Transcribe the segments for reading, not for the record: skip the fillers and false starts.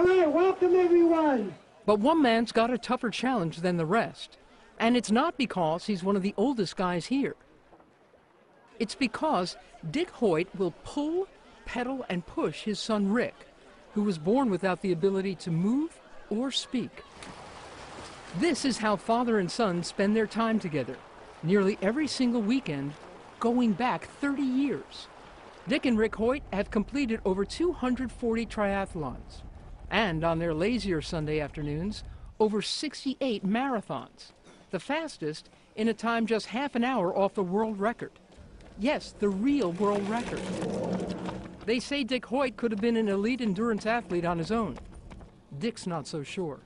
All right, welcome everyone. But one man's got a tougher challenge than the rest. And it's not because he's one of the oldest guys here. It's because Dick Hoyt will pull, pedal, and push his son Rick, who was born without the ability to move or speak. This is how father and son spend their time together, nearly every single weekend, going back 30 years. Dick and Rick Hoyt have completed over 240 triathlons, and on their lazier Sunday afternoons, over 68 marathons, the fastest in a time just half an hour off the world record. Yes, the real world record. They say Dick Hoyt could have been an elite endurance athlete on his own. Dick's not so sure.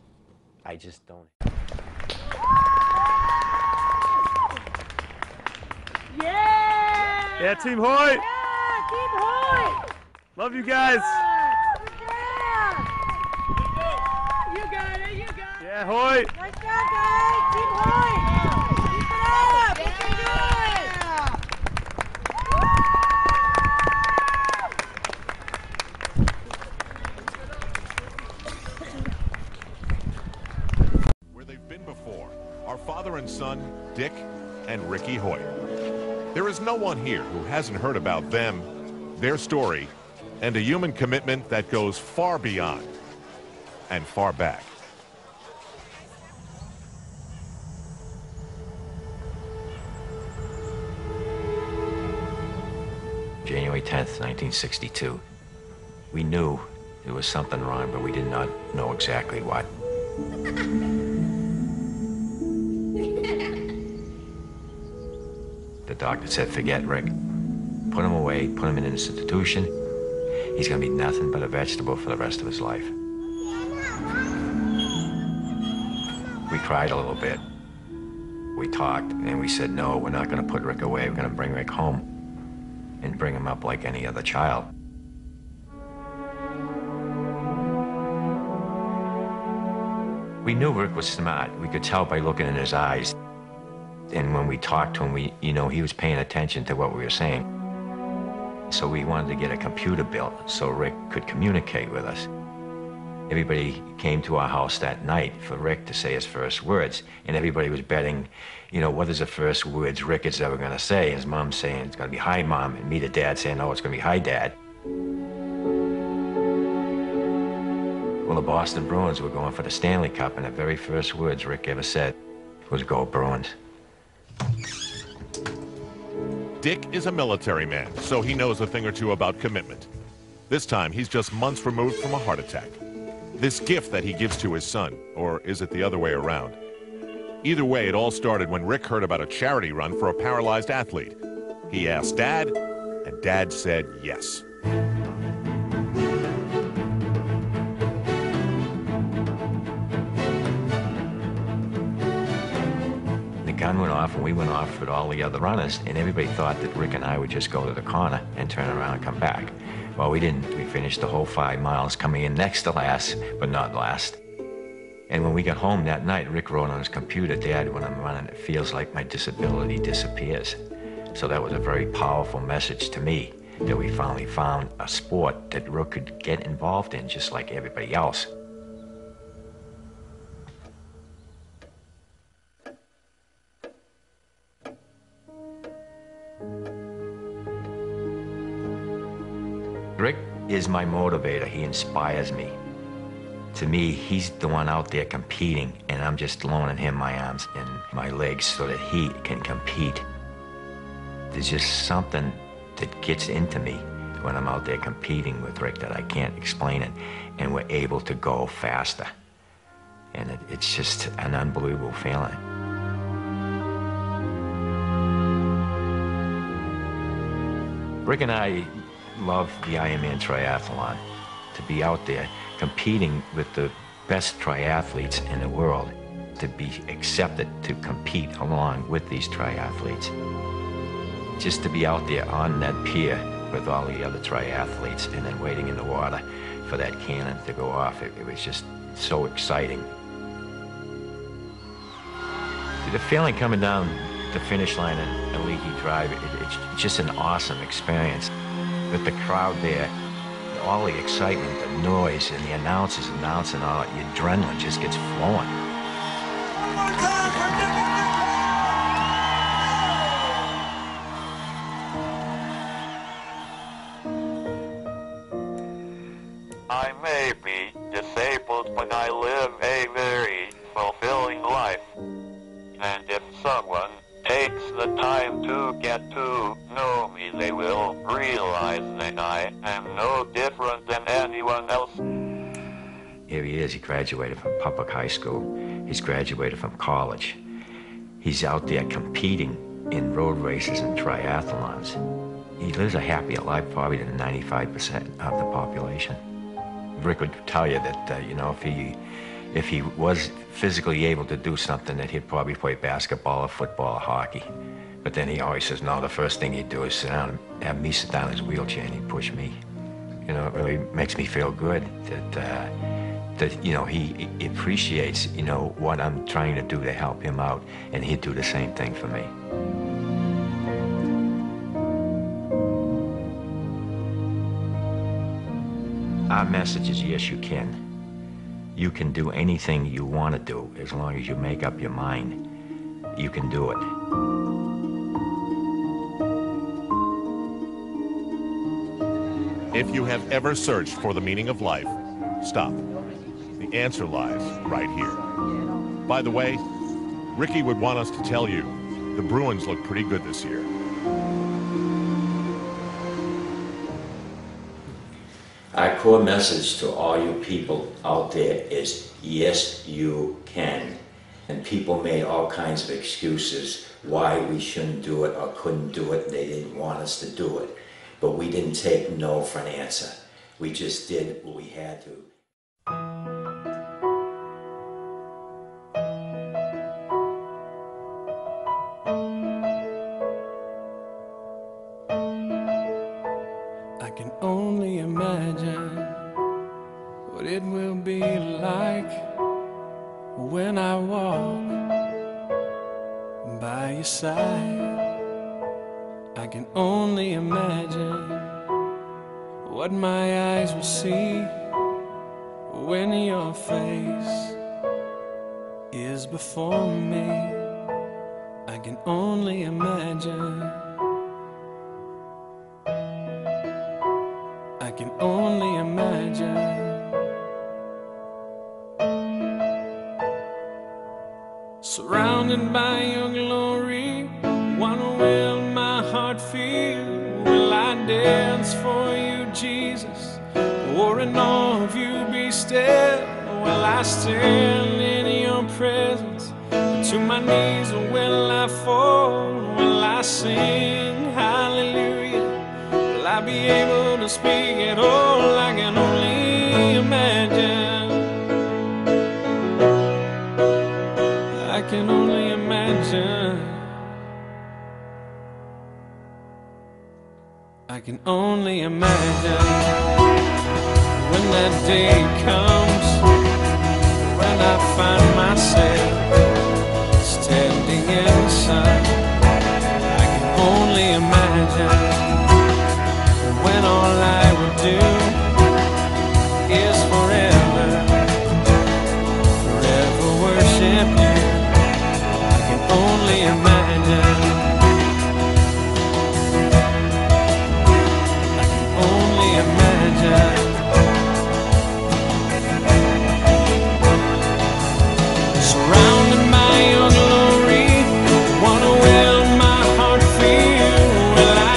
I just don't. Yeah, Team Hoyt! Yeah, Team Hoyt! Love you guys! Yeah! You got it, you got it! Yeah, Hoyt! Nice job, guys! Team Hoyt! Keep it up! Looking good! Where they've been before are father and son, Dick and Ricky Hoyt. There is no one here who hasn't heard about them, their story, and a human commitment that goes far beyond and far back. January 10th, 1962. We knew there was something wrong, but we did not know exactly what. The doctor said, forget Rick. Put him away, put him in an institution. He's gonna be nothing but a vegetable for the rest of his life. We cried a little bit. We talked, and we said, no, we're not gonna put Rick away. We're gonna bring Rick home and bring him up like any other child. We knew Rick was smart. We could tell by looking in his eyes. And when we talked to him, he was paying attention to what we were saying. So we wanted to get a computer built so Rick could communicate with us. Everybody came to our house that night for Rick to say his first words, and everybody was betting, what is the first words Rick is ever gonna say? His mom saying it's gonna be hi, Mom, and me, the dad, saying, no, it's gonna be hi, Dad. Well, the Boston Bruins were going for the Stanley Cup, and the very first words Rick ever said was, go Bruins. Dick is a military man, so he knows a thing or two about commitment. This time, he's just months removed from a heart attack. This gift that he gives to his son, or is it the other way around? Either way, it all started when Rick heard about a charity run for a paralyzed athlete. He asked Dad, and Dad said yes. The gun went off, and we went off with all the other runners, and everybody thought that Rick and I would just go to the corner and turn around and come back. Well, we didn't. We finished the whole 5 miles, coming in next to last, but not last. And when we got home that night, Rick wrote on his computer, Dad, when I'm running, it feels like my disability disappears. So that was a very powerful message to me, that we finally found a sport that Rick could get involved in just like everybody else. Rick is my motivator. He inspires me. To me, he's the one out there competing, and I'm just loaning him my arms and my legs so that he can compete. There's just something that gets into me when I'm out there competing with Rick that I can't explain it, and we're able to go faster. And it's just an unbelievable feeling. Rick and I love the Ironman triathlon. To be out there competing with the best triathletes in the world, to be accepted to compete along with these triathletes. Just to be out there on that pier with all the other triathletes and then waiting in the water for that cannon to go off, it was just so exciting. The feeling coming down the finish line in Leaky Drive, it's just an awesome experience. With the crowd there, all the excitement, the noise, and the announcers announcing all that, your adrenaline just gets flowing. I may be disabled, but I live a very fulfilling life. And if someone takes the time to get to know me, they will realize that I am no different than anyone else. Here he is. He graduated from public high school. He's graduated from college. He's out there competing in road races and triathlons. He lives a happier life probably than 95% of the population. Rick would tell you that, you know, if he was physically able to do something, that he'd probably play basketball or football or hockey. But then he always says, no, the first thing he'd do is sit down and have me sit down in his wheelchair and he'd push me. You know, it really makes me feel good that you know, he appreciates, you know, what I'm trying to do to help him out, and he'd do the same thing for me. Our message is, yes, you can. You can do anything you want to do as long as you make up your mind. You can do it. If you have ever searched for the meaning of life, stop. The answer lies right here. By the way, Ricky would want us to tell you, the Bruins look pretty good this year. Our core message to all you people out there is, yes, you can. And people made all kinds of excuses why we shouldn't do it or couldn't do it. They didn't want us to do it. But we didn't take no for an answer. We just did what we had to. I can only imagine what it will be like when I walk by your side. I can only imagine what my eyes will see when your face is before me. I can only imagine. I can only imagine. Surrounded by your glory, what will my heart feel? Will I dance for you, Jesus? Or in awe of you be still? Will I stand in your presence? To my knees, or will I fall? Will I sing hallelujah? Will I be able to speak at all? I can only imagine. I can only imagine. I can only imagine when that day comes, when I find myself standing in the sun. I can only imagine when all I will do is forever, forever worship you. I can only imagine. I can only imagine. Surrounded by your glory, what will my heart feel? Will I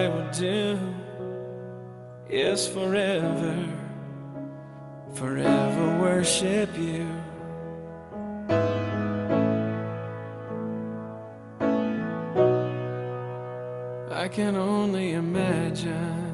I would do is forever, forever worship you. I can only imagine